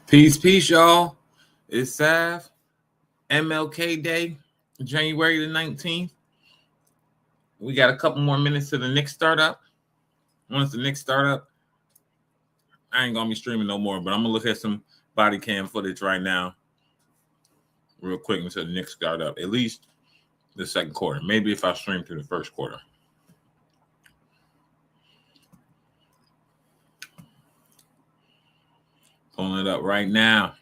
Peace, y'all. It's Sav. MLK Day, January the 19th. We got a couple more minutes to the next startup. Once the next startup, I ain't gonna be streaming no more, but I'm gonna look at some body cam footage right now, real quick, until the next startup. At least the second quarter. Maybe if I stream through the first quarter. Pulling it up right now.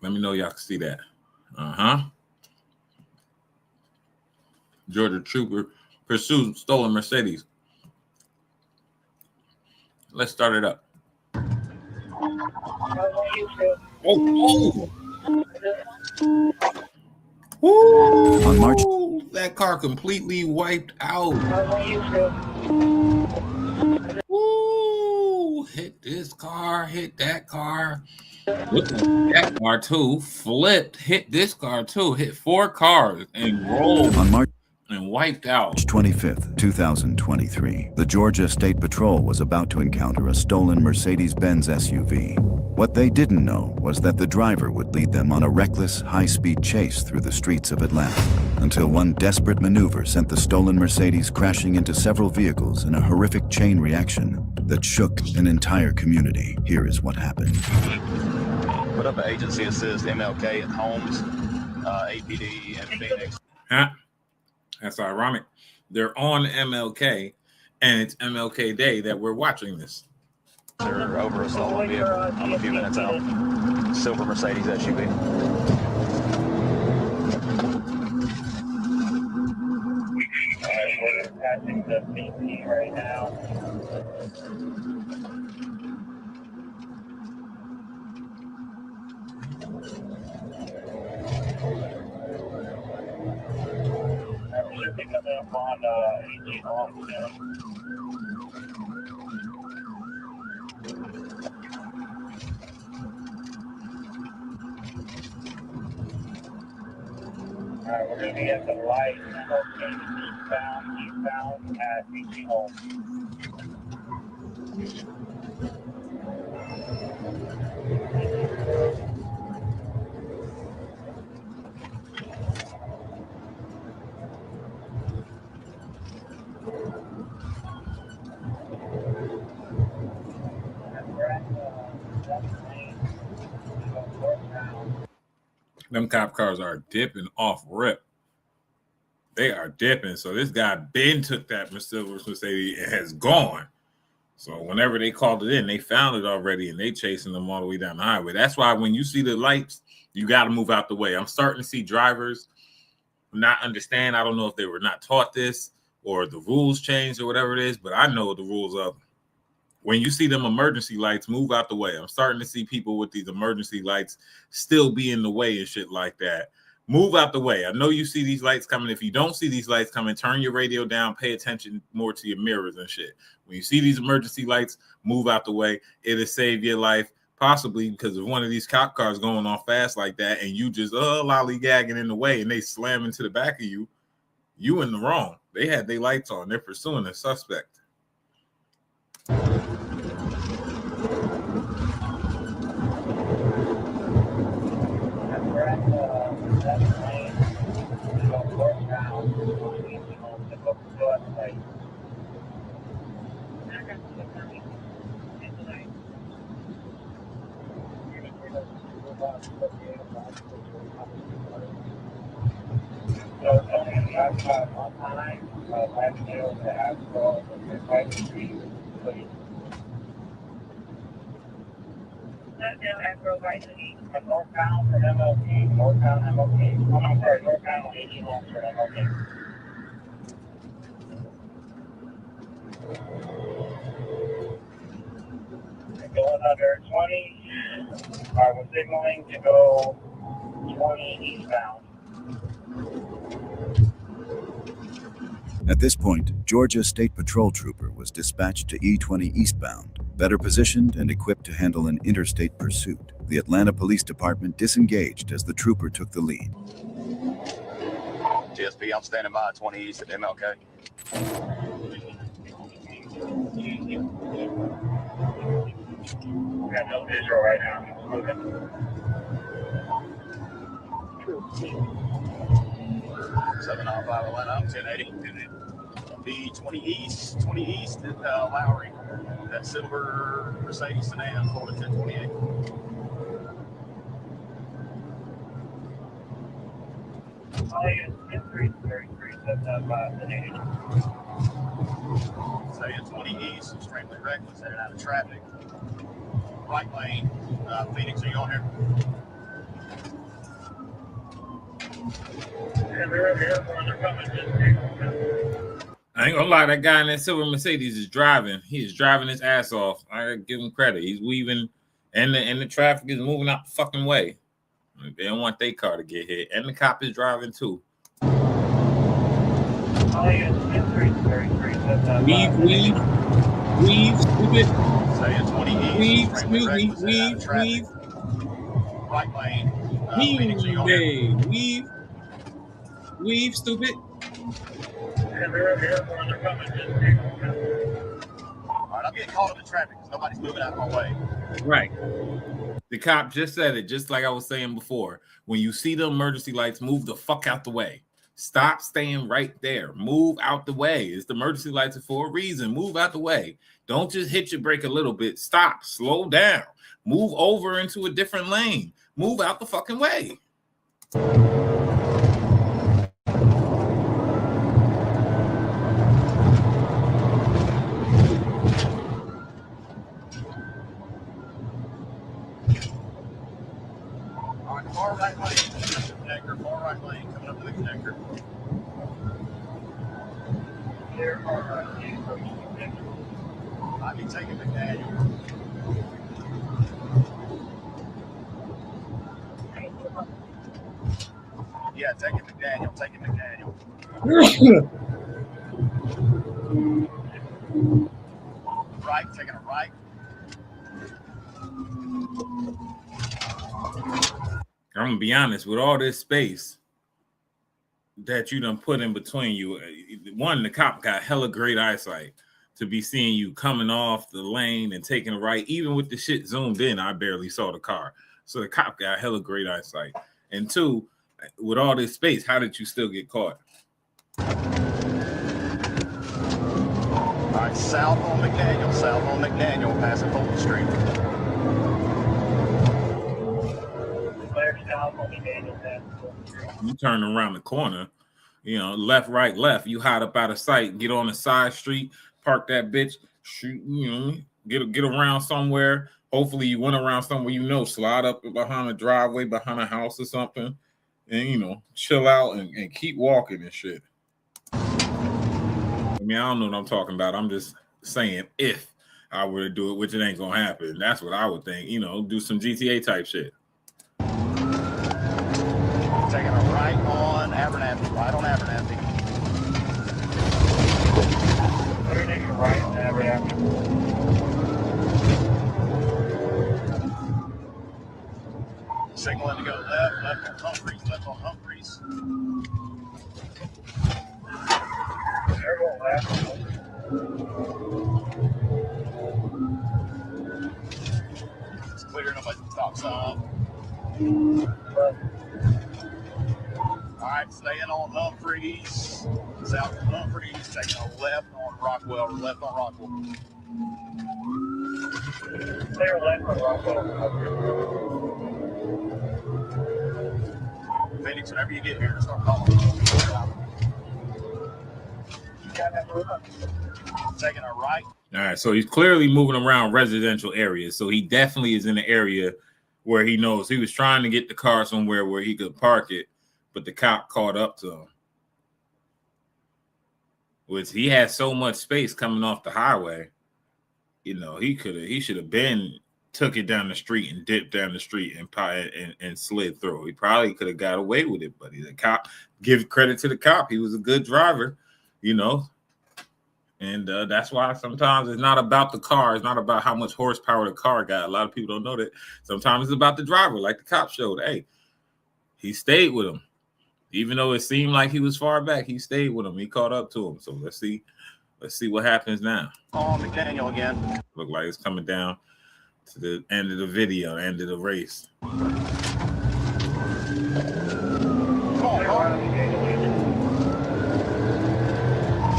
Let me know y'all can see that. Georgia trooper pursues stolen Mercedes. Let's start it up. Oh. Woo! On March, that car completely wiped out. Woo! Hit this car, hit that car. That car too. Flipped, hit this car too. Hit 4 cars and rolled on March and wiped out. 25th, 2023, the Georgia State Patrol was about to encounter a stolen Mercedes-Benz SUV. What they didn't know was that the driver would lead them on a reckless, high-speed chase through the streets of Atlanta, until one desperate maneuver sent the stolen Mercedes crashing into several vehicles in a horrific chain reaction that shook an entire community. Here is what happened. Put up an agency assist, MLK at Homes, APD, and Phoenix. That's ironic. They're on MLK, and it's MLK Day that we're watching this. They're over a stolen vehicle. I'm a few minutes out. Silver Mercedes SUV. We're passing the BP right now. We're picking up on 18 off now. Alright, we're going to be at the light, eastbound at 18 home. Them cop cars are dipping off rip. They are dipping. So this guy Ben took that Mercedes and has gone. So whenever they called it in, they found it already and they chasing them all the way down the highway. That's why when you see the lights, you got to move out the way. I'm starting to see drivers not understand. I don't know if they were not taught this or the rules changed or whatever it is, but I know the rules of when you see them emergency lights, move out the way. I'm starting to see people with these emergency lights still be in the way and shit like that. Move out the way. I know you see these lights coming. If you don't see these lights coming, turn your radio down, pay attention more to your mirrors and shit. When you see these emergency lights, move out the way. It'll save your life, possibly because of one of these cop cars going off fast like that and you just lollygagging in the way and they slam into the back of you. You in the wrong. They had their lights on. They're pursuing a suspect. Northbound for MLK, northbound MLK. I'm sorry, northbound 18 homes for MLK. Going under 20. Alright, we're signaling to go 20 eastbound. At this point, Georgia State Patrol trooper was dispatched to E20 eastbound, better positioned and equipped to handle an interstate pursuit. The Atlanta Police Department disengaged as the trooper took the lead. GSP, I'm standing by at 20 East at MLK. We got no visual right now. It's moving. 795 Atlanta, 1080. The 20 East is Lowry. That silver Mercedes sedan, Florida 1028. Oh, yeah, 1033, 795, 1080. Say 20 East, extremely reckless, headed out of traffic. Right lane. Phoenix, are you on here? Yeah, they're coming. I ain't gonna lie, that guy in that silver Mercedes is driving. He is driving his ass off. I gotta give him credit. He's weaving, and the traffic is moving out the fucking way. They don't want their car to get hit, and the cop is driving too. Oh, yeah, 1033, 795. Weave, stupid. Say 20 East, Weave, extremely excuse me, reckless, headed out of traffic. weave. Right lane. Phoenix, are you on here? Weave, stupid. Yeah, they're coming. All right, I'm getting caught in the traffic because nobody's moving out of my way. Right. The cop just said it, just like I was saying before. When you see the emergency lights, move the fuck out the way. Stop staying right there. Move out the way. It's the emergency lights are for a reason. Move out the way. Don't just hit your brake a little bit. Stop. Slow down. Move over into a different lane. Move out the fucking way. All right, far right lane, connector, far right lane, coming up to the connector. They're far right. I'll be taking McDaniel. Yeah, taking McDaniel, taking McDaniel. Right, taking a right. I'm gonna be honest, with all this space that you done put in between you, one, the cop got hella great eyesight to be seeing you coming off the lane and taking a right. Even with the shit zoomed in, I barely saw the car. So the cop got hella great eyesight. And two, with all this space, how did you still get caught? All right, south on McDaniel, passing Fulton Street. You turn around the corner, you know, left, right, left. You hide up out of sight, get on the side street, park that bitch, shoot, you know, get around somewhere. Hopefully you went around somewhere, you know, slide up behind a driveway, behind a house or something, and, you know, chill out and keep walking and shit. I mean, I don't know what I'm talking about. I'm just saying if I were to do it, which it ain't gonna happen. That's what I would think, you know, do some GTA type shit. Taking a right on Abernathy, right on Abernathy. Right on Abernathy. Signaling to go left on Humphreys. They're going left. It's clear, nobody stop sign. All right, staying on Humphreys. South of Humphreys, taking a left on Rockwell. They're left on Rockwell. Phoenix, whenever you get here, start calling. Taking a right. All right, so he's clearly moving around residential areas. So he definitely is in the area where he knows he was trying to get the car somewhere where he could park it, but the cop caught up to him. Which he had so much space coming off the highway, you know, he should have been took it down the street and dipped down the street and slid through. He probably could have got away with it, but the cop, give credit to the cop. He was a good driver, you know. And that's why sometimes it's not about the car. It's not about how much horsepower the car got. A lot of people don't know that. Sometimes it's about the driver, like the cop showed. Hey, he stayed with him. Even though it seemed like he was far back, he stayed with him. He caught up to him. So let's see what happens now. On McDaniel again. Look like it's coming down to the end of the video, end of the race. Come on, Mark.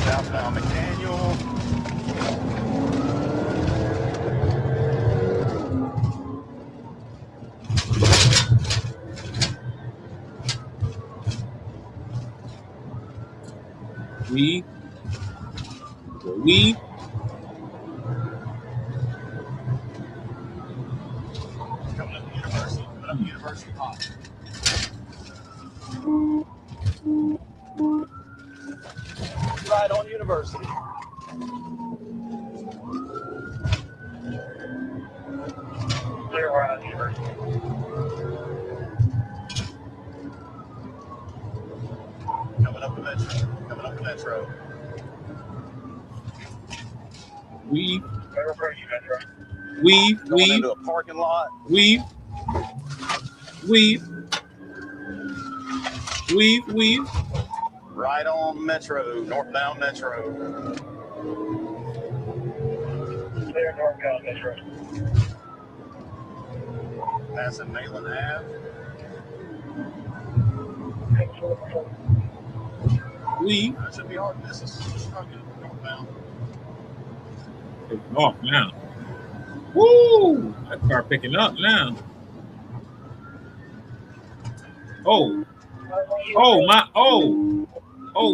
Southbound McDaniel. We Coming up to University. Coming up to University Hot. Right on University. Clear right on University. Coming up to Metro. Coming up to Metro. we Where were you, Metro? Going into a parking lot. we Right on Metro. Northbound Metro. Clear northbound Metro. Passing Nayland Ave. That should be hard. This is struggling northbound. it's off now. Woo! That car picking up now. Oh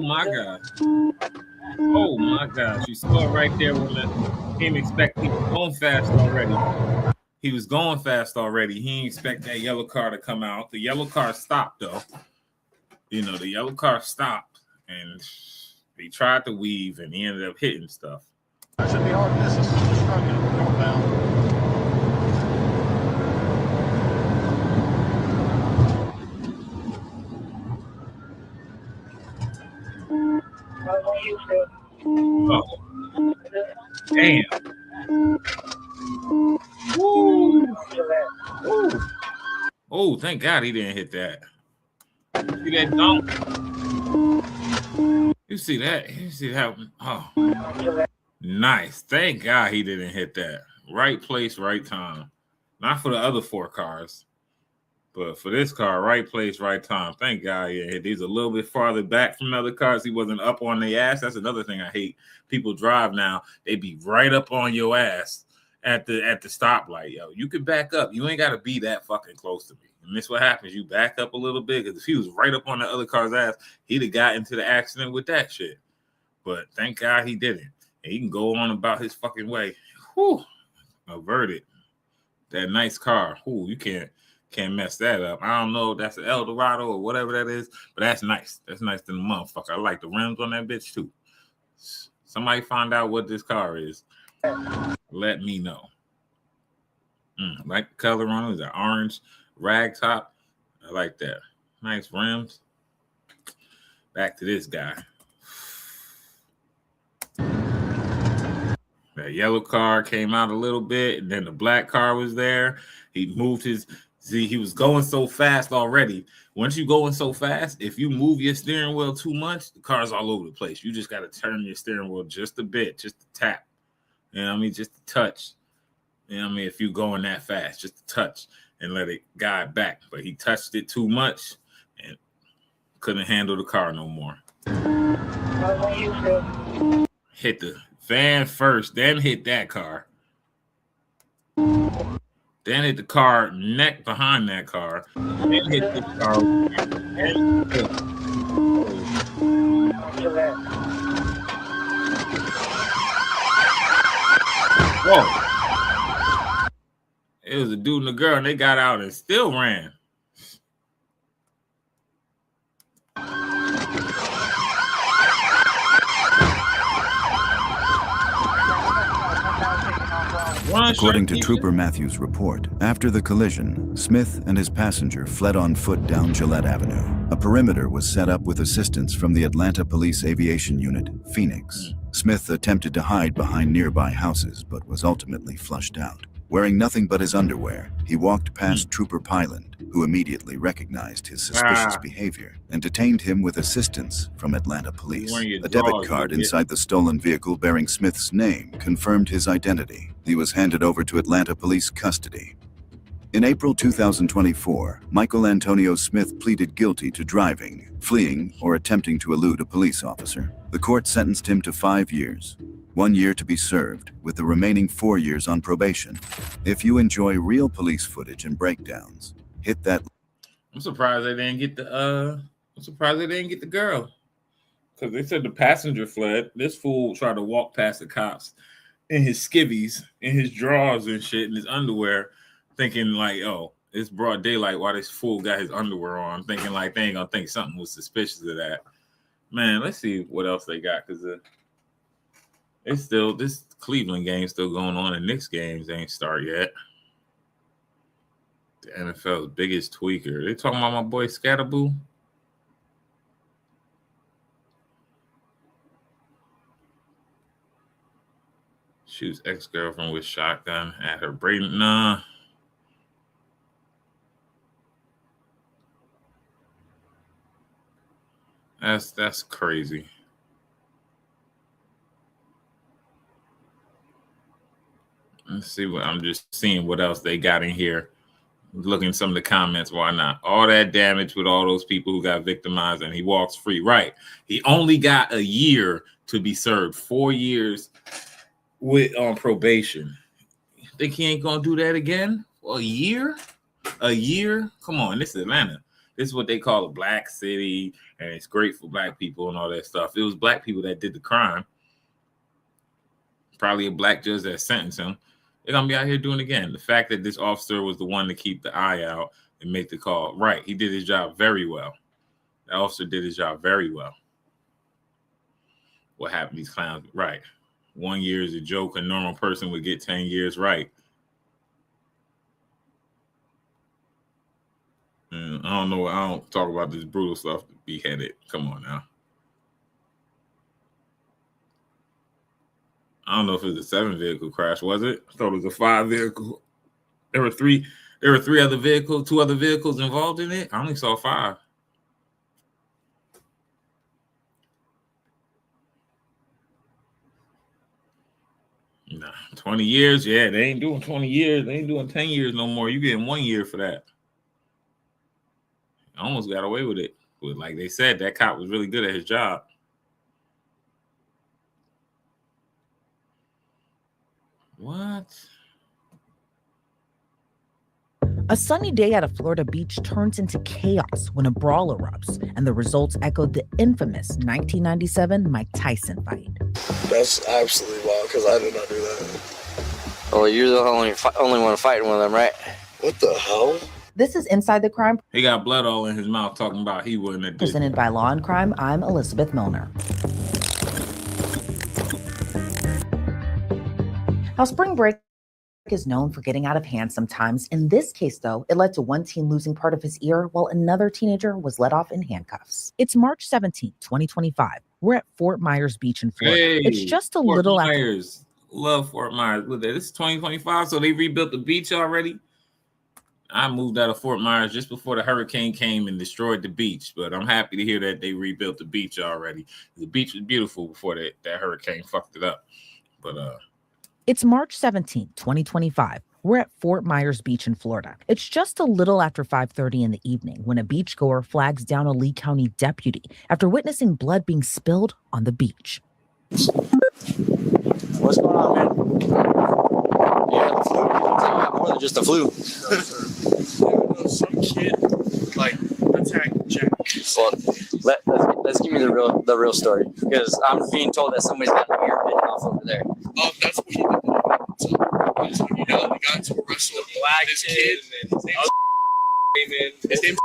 my God. Oh my gosh. You saw it right there when the didn't expect he was going fast already. He was going fast already. He didn't expect that yellow car to come out. The yellow car stopped though. You know, the yellow car stopped and he tried to weave and he ended up hitting stuff. That should be hard. This is struggling northbound. Oh, damn. Woo. Woo. Oh, thank God he didn't hit that. See that dunk? You see that? You see that? Oh, nice. Thank God he didn't hit that. Right place, right time. Not for the other four cars, but for this car, right place, right time. Thank God he didn't hit. He's a little bit farther back from the other cars. He wasn't up on their ass. That's another thing I hate. People drive now. They be right up on your ass at the stoplight. Yo, you could back up. You ain't got to be that fucking close to me. And this what happens. You back up a little bit because if he was right up on the other car's ass, he'd have got into the accident with that shit. But thank God he didn't. And he can go on about his fucking way. Whew. Averted. That nice car. Whew, you can't mess that up. I don't know if that's an Eldorado or whatever that is, but that's nice. That's nice than the motherfucker. I like the rims on that bitch too. Somebody find out what this car is. Let me know. Like the color on it. It's an orange rag top. I like that. Nice rims. Back to this guy. That yellow car came out a little bit, and then the black car was there. He moved his. See, he was going so fast already. Once you going so fast, if you move your steering wheel too much, the car's all over the place. You just got to turn your steering wheel just a bit, just a tap. You know what I mean? Just a touch. You know what I mean? If you going that fast, just a touch and let it guide back. But he touched it too much and couldn't handle the car no more. Hit the van first, then hit that car. Then hit the car neck behind that car. Then hit this car. Whoa. It was a dude and a girl, and they got out and still ran. According to Trooper Matthews' report, after the collision, Smith and his passenger fled on foot down Gillette Avenue. A perimeter was set up with assistance from the Atlanta Police Aviation Unit, Phoenix. Smith attempted to hide behind nearby houses, but was ultimately flushed out. Wearing nothing but his underwear, he walked past Trooper Pyland, who immediately recognized his suspicious behavior and detained him with assistance from Atlanta police. A debit card inside the stolen vehicle bearing Smith's name confirmed his identity. He was handed over to Atlanta police custody. In April 2024, Michael Antonio Smith pleaded guilty to driving, fleeing, or attempting to elude a police officer. The court sentenced him to 5 years. 1 year to be served, with the remaining 4 years on probation. If you enjoy real police footage and breakdowns, hit that. I'm surprised they didn't get the girl, because they said the passenger fled. This fool tried to walk past the cops in his skivvies, in his drawers and shit, in his underwear, thinking like, oh, it's broad daylight. Why this fool got his underwear on? Thinking like they ain't gonna think something was suspicious of that. Man, let's see what else they got, because it's still, this Cleveland game still going on, and Knicks games ain't start yet. The NFL's biggest tweaker. They talking about my boy Scatterboo. Shoots ex-girlfriend with shotgun at her brain. Nah. That's crazy. Let's see what I'm just seeing what else they got in here. Looking at some of the comments, why not? All that damage with all those people who got victimized, and he walks free. Right. He only got a year to be served. 4 years with on probation. Think he ain't gonna do that again? A year? A year? Come on, this is Atlanta. This is what they call a black city, and it's great for black people and all that stuff. It was black people that did the crime. Probably a black judge that sentenced him. They're gonna be out here doing it again. The fact that this officer was the one to keep the eye out and make the call. Right. He did his job very well. The officer did his job very well. What happened to these clowns? Right. 1 year is a joke. A normal person would get 10 years. Right. And I don't talk about this brutal stuff. Beheaded. Come on now. I don't know if it was a 7-vehicle crash, was it? I thought it was a 5-vehicle. There were three other vehicles, 2 other vehicles involved in it. I only saw 5. Nah, 20 years. Yeah, they ain't doing 20 years. They ain't doing 10 years no more. You getting 1 year for that. I almost got away with it. But like they said, that cop was really good at his job. What? A sunny day at a Florida beach turns into chaos when a brawl erupts, and the results echoed the infamous 1997 Mike Tyson fight. That's absolutely wild, because I did not do that. Well, you're the only one fighting with them, right? What the hell? This is Inside the Crime. He got blood all in his mouth talking about he wouldn't have did. Presented by Law and Crime, I'm Elizabeth Milner. Now, spring break is known for getting out of hand sometimes. In this case, though, it led to one teen losing part of his ear while another teenager was let off in handcuffs. It's March 17, 2025. We're at Fort Myers Beach in Florida. Hey, it's just a Fort little Myers. Love Fort Myers. This is 2025, so they rebuilt the beach already. I moved out of Fort Myers just before the hurricane came and destroyed the beach, but I'm happy to hear that they rebuilt the beach already. The beach was beautiful before that hurricane fucked it up. But It's March 17, 2025. We're at Fort Myers Beach in Florida. It's just a little after 5:30 in the evening when a beachgoer flags down a Lee County deputy after witnessing blood being spilled on the beach. What's going on, man? Yeah, the flu. It's like more than just the flu. Some kid, like, attacked Jack. Well, let's give me the real story, because I'm being told that somebody's got an ear bitten off over there. Oh, that's what he did. So, you know, the guy to wrestle black this kid. His name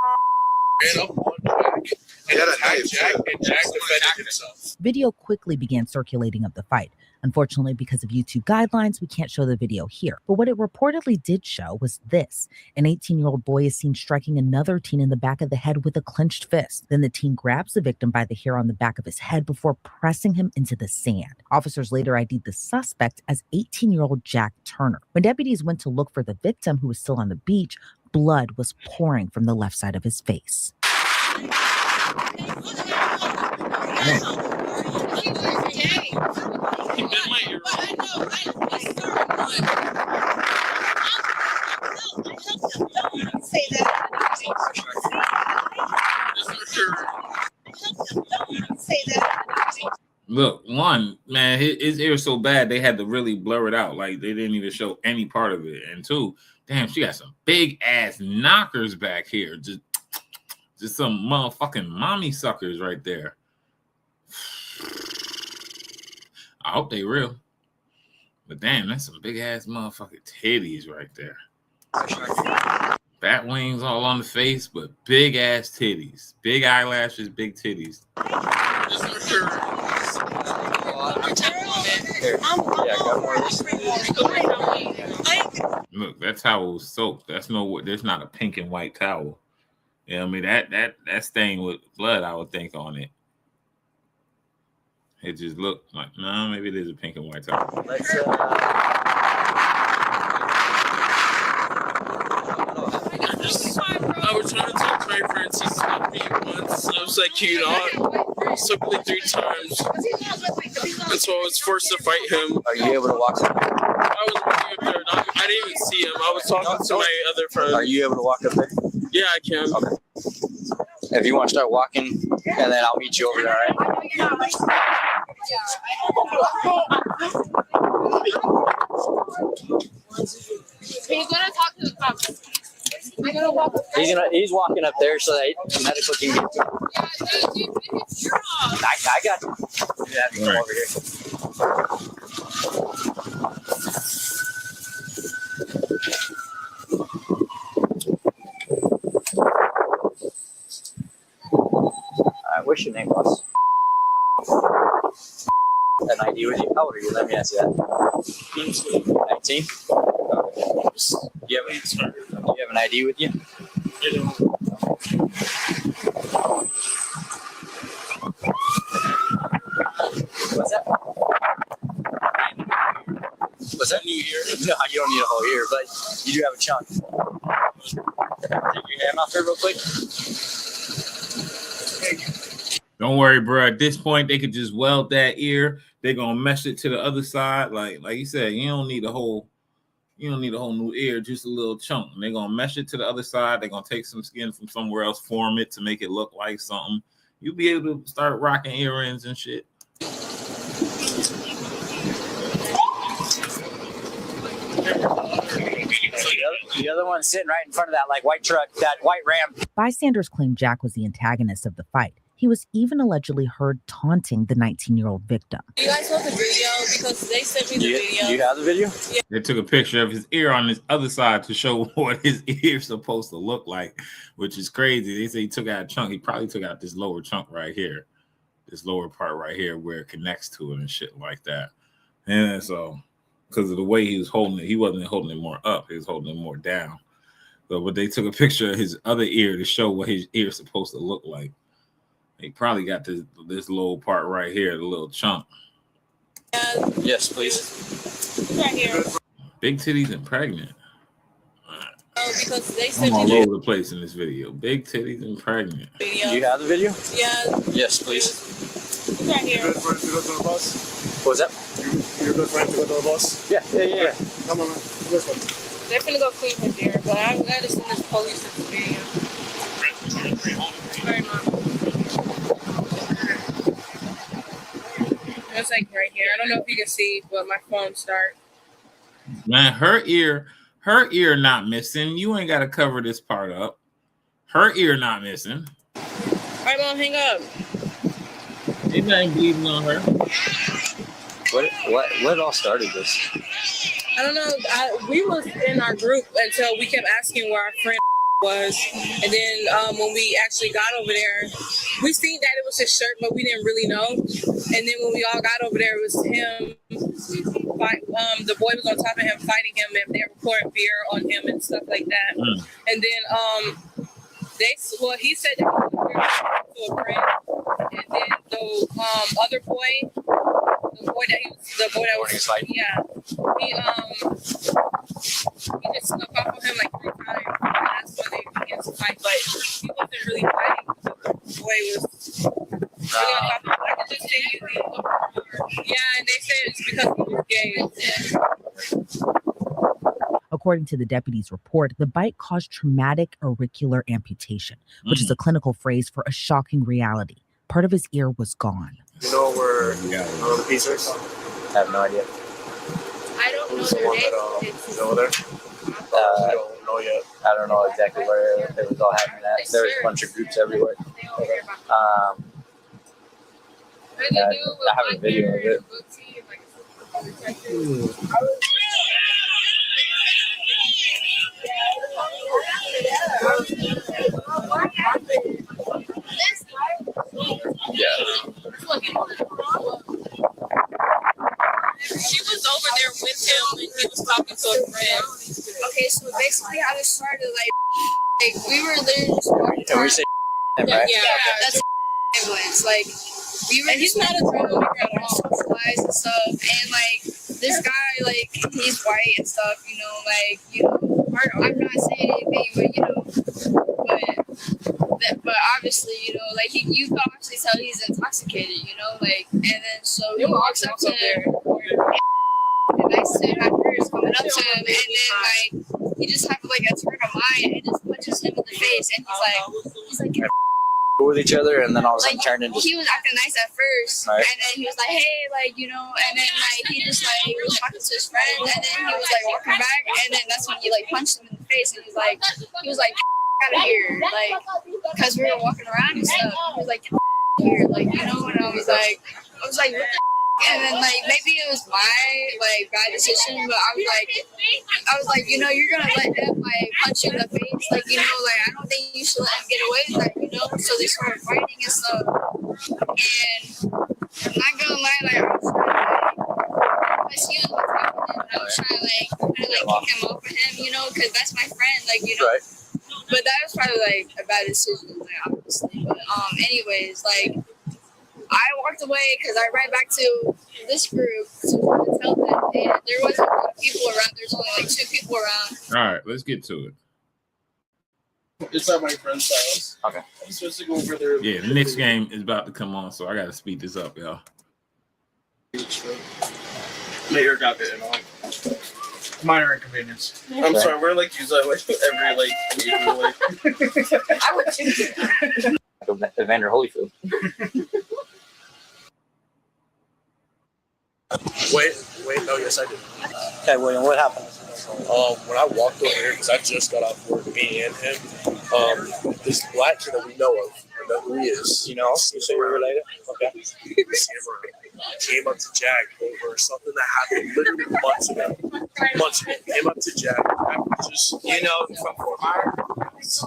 ran up on Jack. And attacked Jack, and Jack defended himself. Video quickly began circulating of the fight. Unfortunately, because of YouTube guidelines, we can't show the video here. But what it reportedly did show was this. An 18-year-old boy is seen striking another teen in the back of the head with a clenched fist. Then the teen grabs the victim by the hair on the back of his head before pressing him into the sand. Officers later ID'd the suspect as 18-year-old Jack Turner. When deputies went to look for the victim, who was still on the beach, blood was pouring from the left side of his face. Look, one, man, his ear so bad they had to really blur it out. Like they didn't even show any part of it. And two, damn, she got some big ass knockers back here. Just some motherfucking mommy suckers right there. I hope they real. But damn, that's some big ass motherfucking titties right there. Bat wings all on the face, but big ass titties. Big eyelashes, big titties. Look, that towel was soaked. There's not a pink and white towel. Yeah, I mean that stained with blood, I would think, on it. It just looked like, no, maybe it is a pink and white towel. I was trying to talk to my friends. He slapped me once. I was like, can you not? He slapped me 3 times. And so I was forced to fight him. Are you able to walk up there? I was walking up there. I didn't even see him. I was talking to my other friend. Are you able to walk up there? Yeah, I can. Okay. If you want to start walking, and then I'll meet you over there, all right? He's gonna talk to the cops. He's walking up there so that the medical can get to him. I got you. You have to come over here. What's your name, boss? An ID with you? How old are you? Let me ask you that. 19? Do you have an ID with you? What's that? What's that? New ear? No, you don't need a whole ear, but you do have a chunk. Take your hand off here real quick. Don't worry, bro. At this point, they could just weld that ear. They're gonna mesh it to the other side. Like you said, you don't need a whole new ear, just a little chunk. And they're gonna mesh it to the other side. They're gonna take some skin from somewhere else, form it to make it look like something. You'll be able to start rocking earrings and shit. The other one's sitting right in front of that white truck, that white Ram. Bystanders claim Jack was the antagonist of the fight. He was even allegedly heard taunting the 19-year-old victim. You guys want the video? Because they sent me the video. You have the video? Yeah. They took a picture of his ear on his other side to show what his ear's supposed to look like, which is crazy. They say he took out a chunk. He probably took out this lower chunk right here, this lower part right here where it connects to it and shit like that. And so, because of the way he was holding it, he wasn't holding it more up. He was holding it more down. So, but they took a picture of his other ear to show what his ear is supposed to look like. He probably got this little part right here, the little chunk. Yes, please. Right here. Big titties and pregnant. Oh, because they I'm sent all me over the place in this video. Big titties and pregnant. the video. Do you have the video? Yeah. Yes, please. Right here. Good friend to go to the bus? What was that? You're a good friend to go to the bus? Yeah. Come on, man. This one. They're finna go clean his ear, but I gotta send this police this video. Sorry, Mom. It's like right here. I don't know if you can see, but my phone started. Man, her ear not missing. You ain't got to cover this part up. Her ear not missing. All right, Mom, hang up. Ain't nothing bleeding on her. What all started this? I don't know. We was in our group until we kept asking where our friend was. And then when we actually got over there, we seen that it was his shirt, but we didn't really know. And then when we all got over there, it was him. The boy was on top of him, fighting him, and they were pouring beer on him and stuff like that. And then he said that he was to a friend, and then the other boy, the boy that was yeah, he just snuck off on him like 3 times. And that's when they began to fight, but he wasn't really fighting. The boy was really on top of him. I could just say he yeah, and they said it's because he was gay. According to the deputy's report, the bite caused traumatic auricular amputation, which is a clinical phrase for a shocking reality. Part of his ear was gone. You know where the piece is? I have no idea. I don't know Who's the their one name. that over there? I don't know yet. I don't know exactly where it was all happening at. There was a bunch of groups everywhere. I have a video of it. Yeah. She was over there with him when he was talking to a friend. Okay, so basically how this started, like we were literally just walking And we say him, right? yeah, that's ambulance. Like we were He's not a troublemaker at all. socialized and stuff, and like this guy, like he's white and stuff, you know, I'm not saying anything, but obviously, like you can obviously tell he's intoxicated, and then so he walks up to him, and I said at first coming up to him, and then like he just had like a turn of mind and just punches him in the face, and he's like With each other, and then all of a sudden turned into. He was acting nice at first, right. And then he was like, "Hey, and then like he just like was talking to his friend, and then he was like walking back, and then that's when he like punched him in the face, and he was like, "Out of here," like, because we were walking around and stuff. He was like, "Get here," like, and I was like, what the. And then like maybe it was my like bad decision, but I was like, you're gonna let him like punch you in the face, like like I don't think you should let him get away with that, So they started fighting and stuff. And I'm not gonna lie, like I was trying to like, I was on top of him, and I was trying to like kind of like kick him off of him, because that's my friend, like Right. But that was probably like a bad decision, like obviously. But anyways, like. I walked away because I ran back to this group to tell them, and there wasn't a lot of people around. There's only like 2 people around. All right, let's get to it. It's at my friend's house. Okay. I'm supposed to go over there. Yeah, the next game is about to come on, so I got to speed this up, y'all. My ear got bitten off. Minor inconvenience. I'm sorry, we're like use that like every like I would choose Evander Holyfield. Wait, no, yes, I did. Okay, William, what happened? When I walked over here, because I just got off work, me and him, this black kid that we know of, I know who he is. You say you're related? Okay. Came up to Jack over something that happened literally months ago. Came up to Jack. From Fort Myers.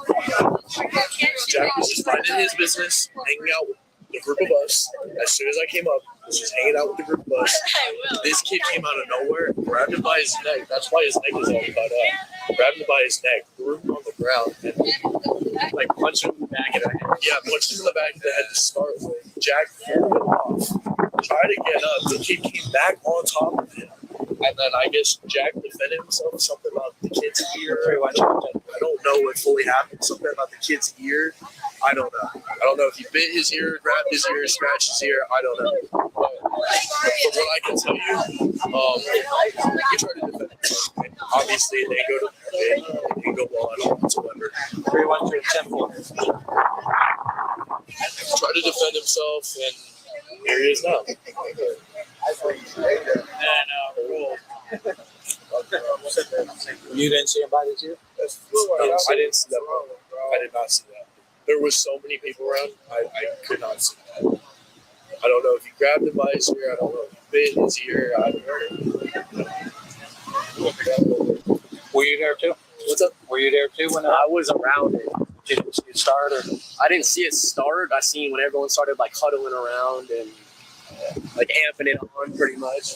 Jack was just minding his business, hanging out with the group of us. As soon as I came up, was just hanging out with the group of us. This kid came out of nowhere, grabbed him by his neck. That's why his neck is all cut up. Grabbed him by his neck, threw him on the ground, and like punched him in the back of the head. Yeah, punched him in the back of the head to start with. Jack pulled him off, tried to get up. The kid came back on top of him. And then I guess Jack defended himself, something about the kid's ear. I don't know what fully happened. Something about the kid's ear. I don't know. I don't know if he bit his ear, grabbed his ear, scratched his ear. I don't know. But from what I can tell you, he tried to defend himself. And obviously, they didn't go well at all whatsoever. 3-1 to temple. Tried to defend himself, and here he is now. You didn't see him bite his ear? No, I didn't see that. I did not see that. There was so many people around, I could not see that. I don't know if he grabbed him by his ear. I don't know if he bit his ear. I don't know. Were you there too? What's up? Were you there too when I was around it? did it see it start? Or I didn't see it start. I seen when everyone started like huddling around and like amping it on pretty much.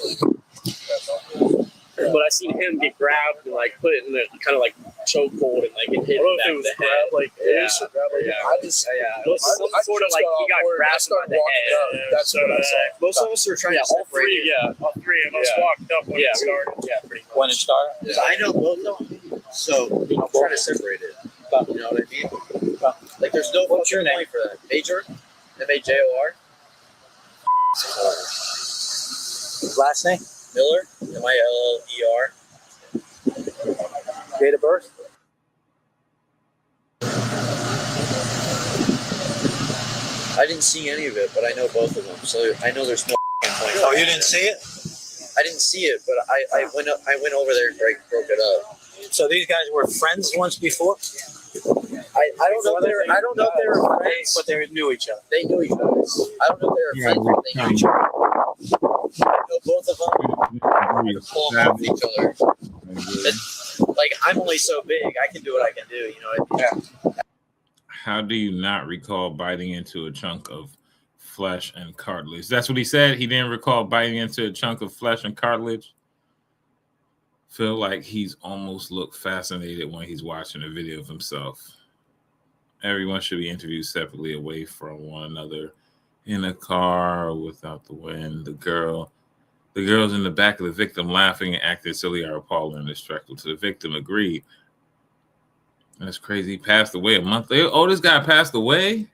But I seen him get grabbed and like put it in the kind of like chokehold and like it hit him back in the head. Like this or grab like I just it was some sort of like he got grabbed by the head. That's what I saw. most of us are trying to separate it. All three of us walked up when it started. Yeah, pretty much. When it started? Because I know both of them, so I'm trying to separate it. You know what I mean? Like, there's no What's your point for that. Major, M-A-J-O-R. Last name? Miller, M-I-L-L-E-R. Date of birth? I didn't see any of it, but I know both of them, so I know there's no point. Oh, you didn't see it? I didn't see it, but I went over there and broke it up. So these guys were friends once before? I don't know if they were friends. But they knew each other. They knew each other. I don't know if they were friends, but they knew each other. I know both of them pull off each other. Like, I'm only so big. I can do what I can do. You know what I mean? How do you not recall biting into a chunk of flesh and cartilage? That's what he said. He didn't recall biting into a chunk of flesh and cartilage. Feel like he's almost looked fascinated when he's watching a video of himself. Everyone should be interviewed separately away from one another in a car or without the wind. The girls in the back of the victim laughing and acting silly are appalling and distracted to the victim. Agreed. That's crazy. He passed away a month later. Oh, this guy passed away?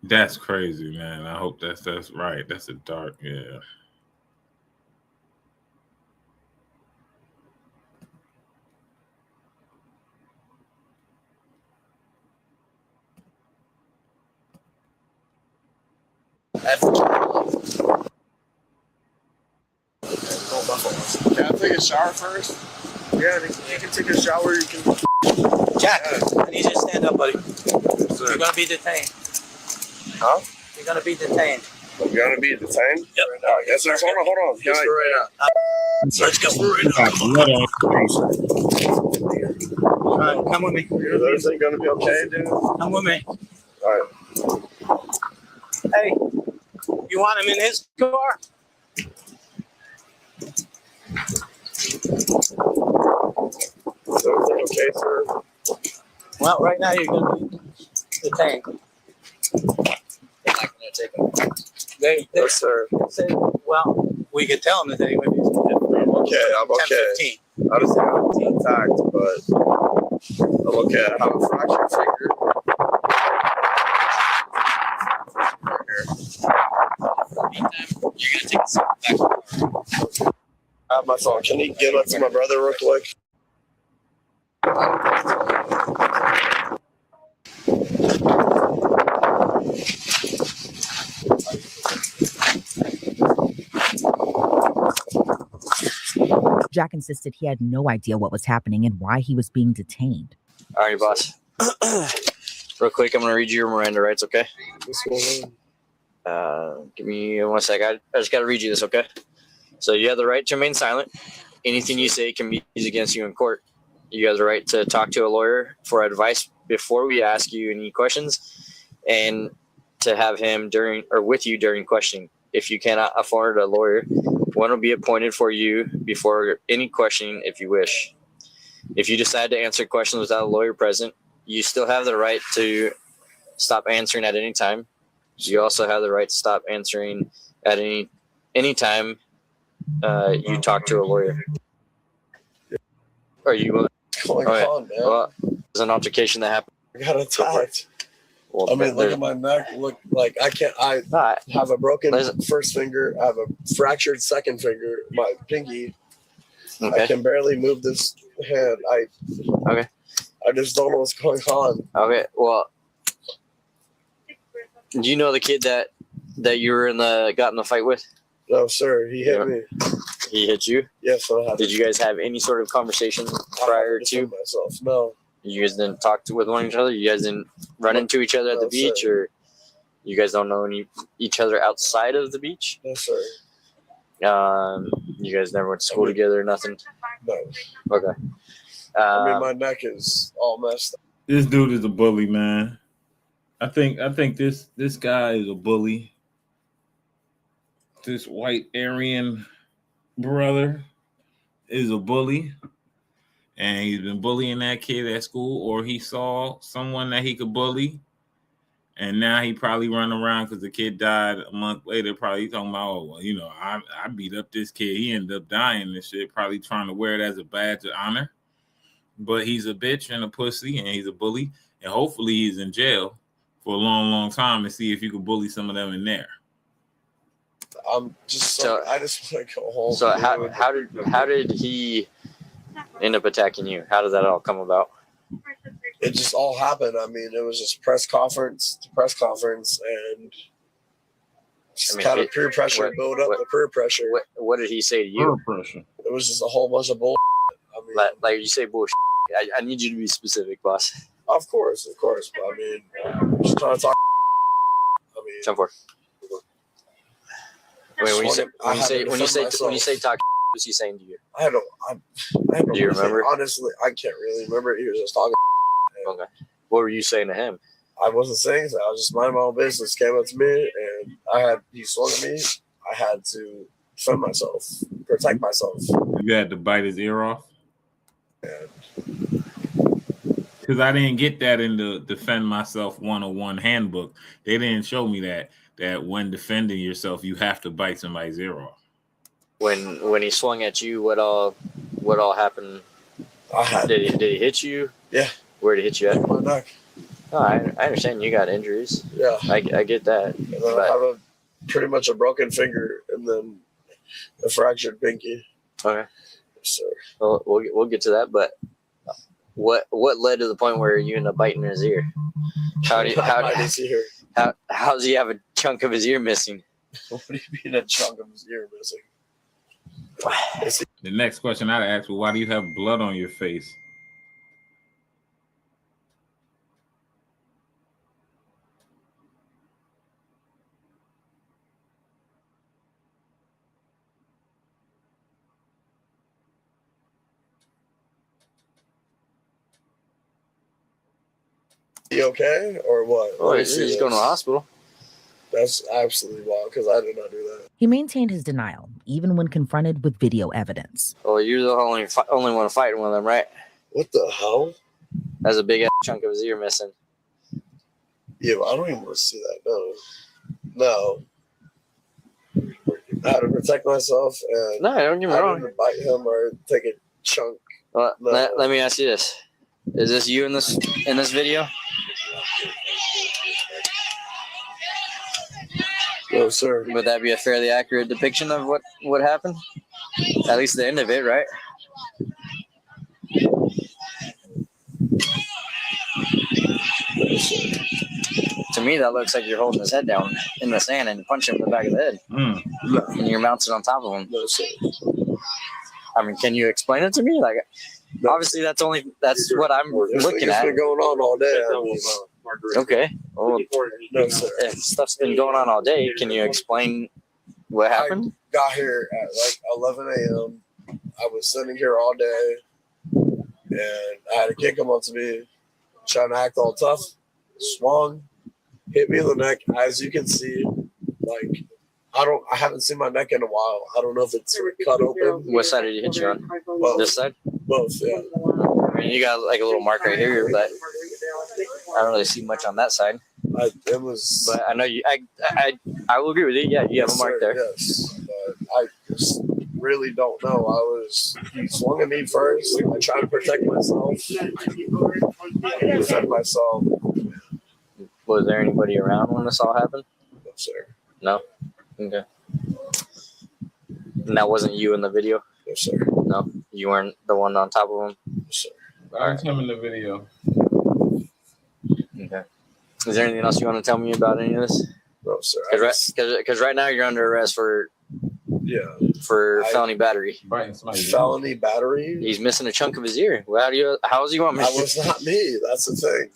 That's crazy, man. I hope that's right. That's a dark, yeah. Can I take a shower first? Yeah, you can take a shower. You can. Jack, I need you to stand up, buddy. You're going to be detained. Huh? You're going to be detained. I'm gonna be detained? Yep. Yes, sir. Hold on. Just for right now. Let's go. Come with me. Is everything gonna be okay, dude? Come with me. All right. Hey, you want him in his car? Is everything okay, sir? Well, right now you're going to be detained. I'm not going to take them. Yes, sir. Well, we could tell him that they would be. I'm okay. I'm okay. I just think I'm intact, but I'm okay. I have a fractured finger. You're going to take this back to the car. I have my phone. Can you give that to my brother real quick? Jack insisted he had no idea what was happening and why he was being detained. All right, boss. Real quick, I'm going to read you your Miranda rights, okay? What's going on? Give me 1 sec. I just got to read you this, okay? So you have the right to remain silent. Anything you say can be used against you in court. You have the right to talk to a lawyer for advice before we ask you any questions, and to have him with you during questioning. If you cannot afford a lawyer, one will be appointed for you before any questioning if you wish. If you decide to answer questions without a lawyer present, you still have the right to stop answering at any time. You also have the right to stop answering at any time you talk to a lawyer. Are you? What's going on, man? Well, there's an altercation that happened. I got attacked. Well, I mean, look at my neck. Look, like I have a broken first finger. I have a fractured second finger. My pinky. Okay. I can barely move this hand. I just don't know what's going on. Okay. Well, do you know the kid that you were got in the fight with? No, sir. He hit me. He hit you? Yes, I have. Did you guys have any sort of conversation prior to? Myself, no. You guys didn't talk with one another? You guys didn't run into each other at the beach, or you guys don't know each other outside of the beach? No, sir. You guys never went to school together or nothing? No. Okay. I mean, my neck is all messed up. This dude is a bully, man. I think this guy is a bully. This white Aryan brother is a bully, and he's been bullying that kid at school, or he saw someone that he could bully, and now he probably run around because the kid died a month later. Probably talking about, oh, well, you know, I beat up this kid. He ended up dying and shit. Probably trying to wear it as a badge of honor. But he's a bitch and a pussy, and he's a bully, and hopefully he's in jail for a long, long time and see if you can bully some of them in there. I'm just so I just want to go home. So how did he end up attacking you? How did that all come about? It just all happened. I mean, it was just press conference, and just kind of peer pressure, build up the peer pressure. What did he say to you? Peer pressure. It was just a whole bunch of bull. I mean, like you say bullshit. I need you to be specific, boss. Of course. But I mean, I'm just trying to talk. I mean, 10-4. Wait, when you say talk, what's he saying to you? I don't. Do you remember? Honestly, I can't really remember. He was just talking. Okay. What were you saying to him? I wasn't saying so. I was just minding my own business. Came up to me, and he swung at me. I had to defend myself, protect myself. You had to bite his ear off? And because I didn't get that in the Defend Myself 101 handbook. They didn't show me that when defending yourself, you have to bite somebody's ear off. When he swung at you, what all happened? Did he hit you? Yeah. Where did he hit you at? My neck. Oh, I understand you got injuries. Yeah. I get that. And then I have pretty much a broken finger and then a fractured pinky. Okay. Yes, sir. Well, we'll get to that, but what led to the point where you end up biting his ear? How does he have a chunk of his ear missing? What do you mean a chunk of his ear missing? The next question I'd ask was, why do you have blood on your face? He okay or what? Oh, he's going to the hospital. That's absolutely wild because I did not do that. He maintained his denial, even when confronted with video evidence. Oh, you're the only one fighting with him, right? What the hell? That's a big ass chunk of his ear missing. Yeah, but I don't even want to see that. No. I had to protect myself, and no, don't get me wrong. I didn't bite him or take a chunk. Well, let me ask you this: is this you in this video? No, sir. Would that be a fairly accurate depiction of what happened? At least the end of it, right? To me, that looks like you're holding his head down in the sand and punching him in the back of the head. And you're mounted on top of him. No, sir. I mean, can you explain it to me? Like, obviously, that's what I'm looking at. It's been going on all day. Okay. Well, no, sir. If stuff's been going on all day, can you explain what happened? I got here at like 11 a.m. I was sitting here all day, and I had a kid come up to me, trying to act all tough, swung, hit me in the neck. As you can see, like, I haven't seen my neck in a while. I don't know if it's cut open. What side did he hit you on? Both. This side? Both, yeah. I mean, you got like a little mark right here, but I don't really see much on that side. It was. But I know you. I will agree with you. Yeah, you have a mark there. Yes, but I just really don't know. He swung at me first. I tried to protect myself. Defend myself. Was there anybody around when this all happened? No, sir. No. Okay. And that wasn't you in the video? No, sir. No, you weren't the one on top of him? No, sir. That's him in the video. Okay. Is there anything else you want to tell me about any of this? No, sir. Because right now you're under arrest for felony battery. Felony battery? He's missing a chunk of his ear. Well, how is he going? That was not me. That's the thing.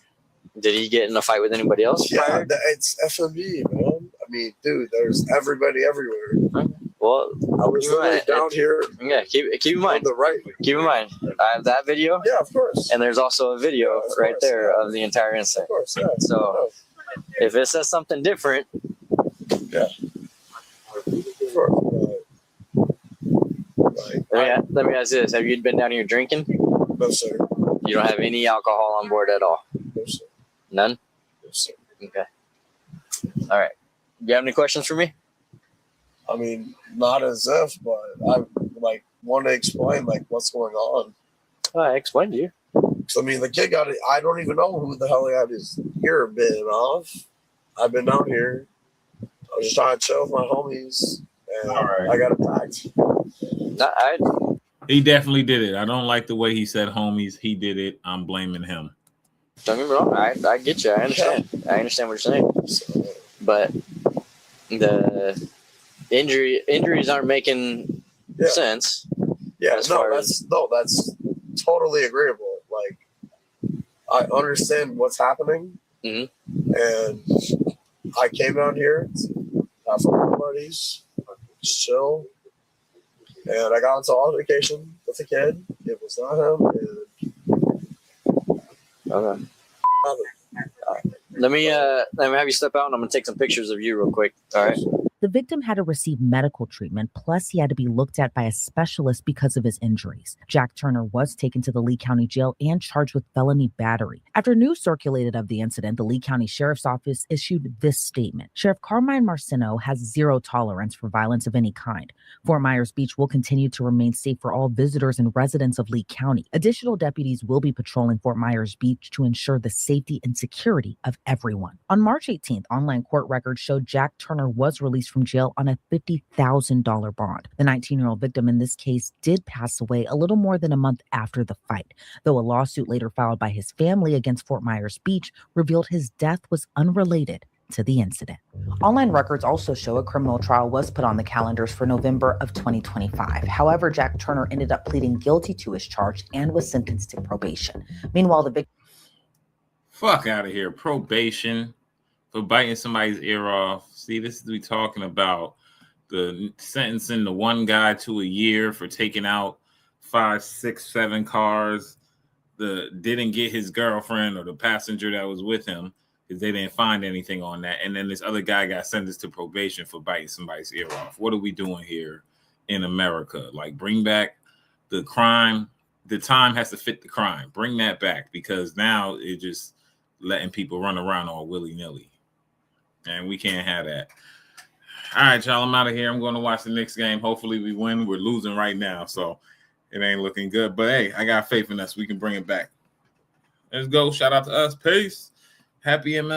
Did he get in a fight with anybody else? Yeah, it's FMB, man. I mean, dude, there's everybody everywhere. Well, I was literally down here. Yeah, keep in mind. The right. Keep in mind. I have that video. Yeah, of course. And the's also a video right there of the entire incident. Of course, yeah. So if it says something different, yeah. Let me ask you this: have you been down here drinking? No, sir. You don't have any alcohol on board at all? No, sir. None? No, sir. Okay. All right. Do you have any questions for me? I mean, not as if, but I like want to explain like what's going on. I explained to you. I mean, the kid got it. I don't even know who the hell he had his ear bitten off. I've been down here. I was just trying to chill with my homies, and I got attacked. He definitely did it. I don't like the way he said homies. He did it. I'm blaming him. Don't get me wrong. I get you. I understand. I understand what you're saying. But the injuries aren't making sense. Yeah, that's totally agreeable. Like, I understand what's happening, and I came out here, have fun with my buddies, just chill, and I got into altercation with a kid. It was not him. Okay. Let me have you step out, and I'm gonna take some pictures of you real quick. All right. The victim had to receive medical treatment, plus he had to be looked at by a specialist because of his injuries. Jack Turner was taken to the Lee County Jail and charged with felony battery. After news circulated of the incident, the Lee County Sheriff's Office issued this statement. Sheriff Carmine Marcino has zero tolerance for violence of any kind. Fort Myers Beach will continue to remain safe for all visitors and residents of Lee County. Additional deputies will be patrolling Fort Myers Beach to ensure the safety and security of everyone. On March 18th, online court records showed Jack Turner was released from jail on a $50,000 bond. The 19-year-old victim in this case did pass away a little more than a month after the fight, though a lawsuit later filed by his family against Fort Myers Beach revealed his death was unrelated to the incident. Online records also show a criminal trial was put on the calendars for November of 2025. However, Jack Turner ended up pleading guilty to his charge and was sentenced to probation. Meanwhile, the victim... Fuck out of here. Probation for biting somebody's ear off. See, this is what we talking about. The sentencing the one guy to a year for taking out 5, 6, 7 cars. Didn't get his girlfriend or the passenger that was with him because they didn't find anything on that. And then this other guy got sentenced to probation for biting somebody's ear off. What are we doing here in America? Like, bring back the crime. The time has to fit the crime. Bring that back, because now it's just letting people run around all willy-nilly. And we can't have that. All right, y'all, I'm out of here. I'm going to watch the next game. Hopefully we win. We're losing right now, so it ain't looking good. But, hey, I got faith in us. We can bring it back. Let's go. Shout out to us. Peace. Happy MLK.